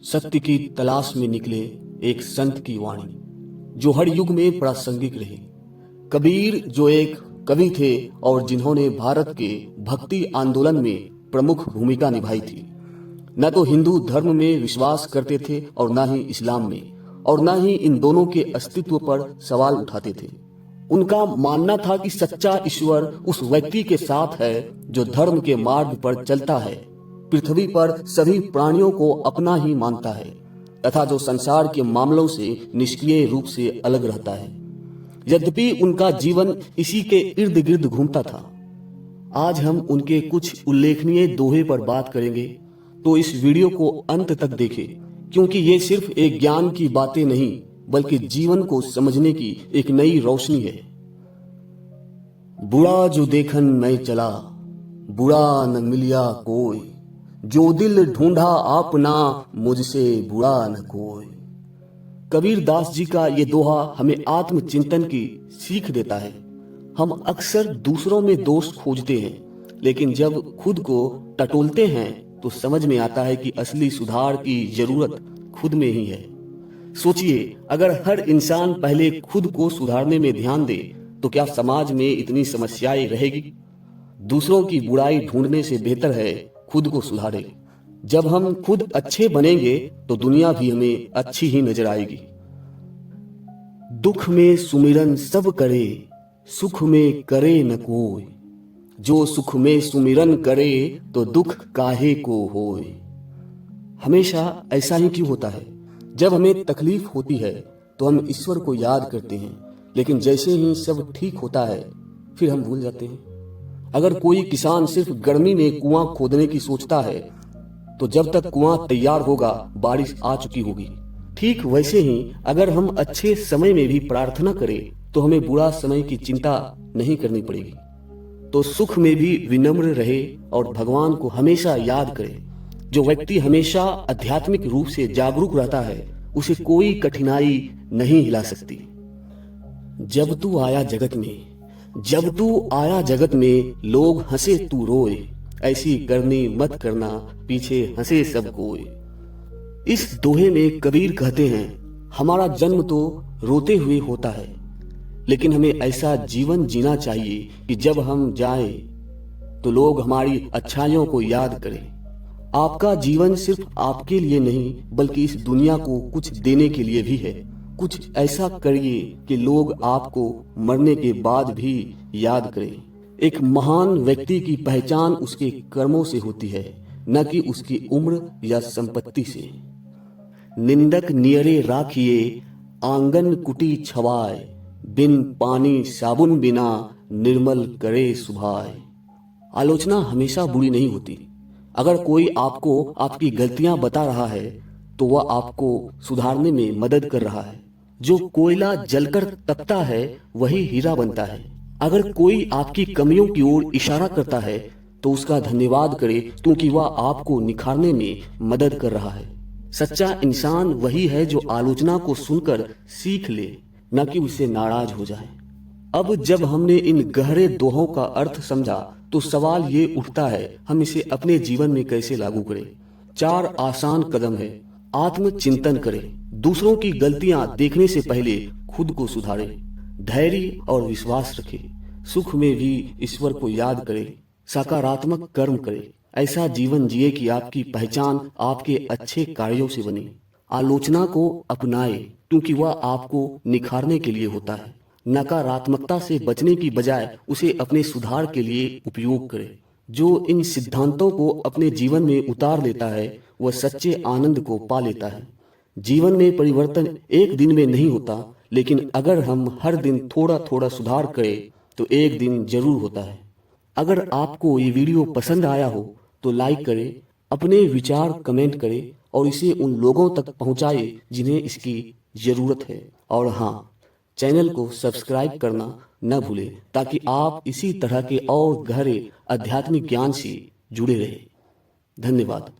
सत्य की तलाश में निकले एक संत की वाणी जो हर युग में प्रासंगिक रही। कबीर जो एक कवि थे और जिन्होंने भारत के भक्ति आंदोलन में प्रमुख भूमिका निभाई थी। न तो हिंदू धर्म में विश्वास करते थे और न ही इस्लाम में, और न ही इन दोनों के अस्तित्व पर सवाल उठाते थे। उनका मानना था कि सच्चा ईश्वर उस व्यक्ति के साथ है जो धर्म के मार्ग पर चलता है, पृथ्वी पर सभी प्राणियों को अपना ही मानता है तथा जो संसार के मामलों से निष्क्रिय रूप से अलग रहता है। यद्यपि उनका जीवन इसी के इर्द गिर्द घूमता था। आज हम उनके कुछ उल्लेखनीय दोहे पर बात करेंगे, तो इस वीडियो को अंत तक देखें, क्योंकि ये सिर्फ एक ज्ञान की बातें नहीं बल्कि जीवन को समझने की एक नई रोशनी है। बुरा जो देखन मैं चला, बुरा न मिलिया कोई, जो दिल ढूंढा अपना, मुझसे बुरा न कोई। कबीर दास जी का ये दोहा हमें आत्मचिंतन की सीख देता है। हम अक्सर दूसरों में दोष खोजते हैं, लेकिन जब खुद को टटोलते हैं तो समझ में आता है कि असली सुधार की जरूरत खुद में ही है। सोचिए, अगर हर इंसान पहले खुद को सुधारने में ध्यान दे तो क्या समाज में इतनी समस्याएं रहेगी? दूसरों की बुराई ढूंढने से बेहतर है खुद को सुधारे। जब हम खुद अच्छे बनेंगे तो दुनिया भी हमें अच्छी ही नजर आएगी। दुख में सुमिरन सब करे, सुख में करे न कोई, जो सुख में सुमिरन करे तो दुख काहे को होए। हमेशा ऐसा ही क्यों होता है? जब हमें तकलीफ होती है तो हम ईश्वर को याद करते हैं, लेकिन जैसे ही सब ठीक होता है फिर हम भूल जाते हैं। अगर कोई किसान सिर्फ गर्मी में कुआं खोदने की सोचता है तो जब तक कुआं तैयार होगा बारिश आ चुकी होगी। ठीक वैसे ही अगर हम अच्छे समय में भी प्रार्थना करें तो हमें बुरा समय की चिंता नहीं करनी पड़ेगी। तो सुख में भी विनम्र रहे और भगवान को हमेशा याद करे। जो व्यक्ति हमेशा आध्यात्मिक रूप से जागरूक रहता है उसे कोई कठिनाई नहीं हिला सकती। जब तू आया जगत में, जब तू आया जगत में, लोग हंसे तू रोए, ऐसी करनी मत करना, पीछे हंसे सब कोई। इस दोहे में कबीर कहते हैं, हमारा जन्म तो रोते हुए होता है, लेकिन हमें ऐसा जीवन जीना चाहिए कि जब हम जाएं तो लोग हमारी अच्छाइयों को याद करें। आपका जीवन सिर्फ आपके लिए नहीं बल्कि इस दुनिया को कुछ देने के लिए भी है। कुछ ऐसा करिए कि लोग आपको मरने के बाद भी याद करें। एक महान व्यक्ति की पहचान उसके कर्मों से होती है, न कि उसकी उम्र या संपत्ति से। निंदक नियरे राखिए, आंगन कुटी छवाए, बिन पानी साबुन बिना, निर्मल करे सुभाए। आलोचना हमेशा बुरी नहीं होती। अगर कोई आपको आपकी गलतियां बता रहा है तो वह आपको सुधारने में मदद कर रहा है। जो कोयला जलकर तपता है वही हीरा बनता है। अगर कोई आपकी कमियों की ओर इशारा करता है तो उसका धन्यवाद करें, क्योंकि वह आपको निखारने में मदद कर रहा है। सच्चा इंसान वही है जो आलोचना को सुनकर सीख ले, न कि उससे नाराज हो जाए। अब जब हमने इन गहरे दोहों का अर्थ समझा तो सवाल ये उठता है, हम इसे अपने जीवन में कैसे लागू करें? 4 आसान कदम है। आत्मचिंतन करें, दूसरों की गलतियां देखने से पहले खुद को सुधारें, धैर्य और विश्वास रखें, सुख में भी ईश्वर को याद करें, सकारात्मक कर्म करें, ऐसा जीवन जिए कि आपकी पहचान आपके अच्छे कार्यों से बने। आलोचना को अपनाएं, क्योंकि वह आपको निखारने के लिए होता है। नकारात्मकता से बचने की बजाय उसे अपने सुधार के लिए उपयोग करें। जो इन सिद्धांतों को अपने जीवन में उतार लेता है वह सच्चे आनंद को पा लेता है। जीवन में परिवर्तन एक दिन में नहीं होता, लेकिन अगर हम हर दिन थोड़ा थोड़ा सुधार करें तो एक दिन जरूर होता है। अगर आपको ये वीडियो पसंद आया हो तो लाइक करें, अपने विचार कमेंट करें और इसे उन लोगों तक पहुंचाएं जिन्हें इसकी जरूरत है। और हाँ, चैनल को सब्सक्राइब करना न भूलें, ताकि आप इसी तरह के और गहरे आध्यात्मिक ज्ञान से जुड़े रहें। धन्यवाद।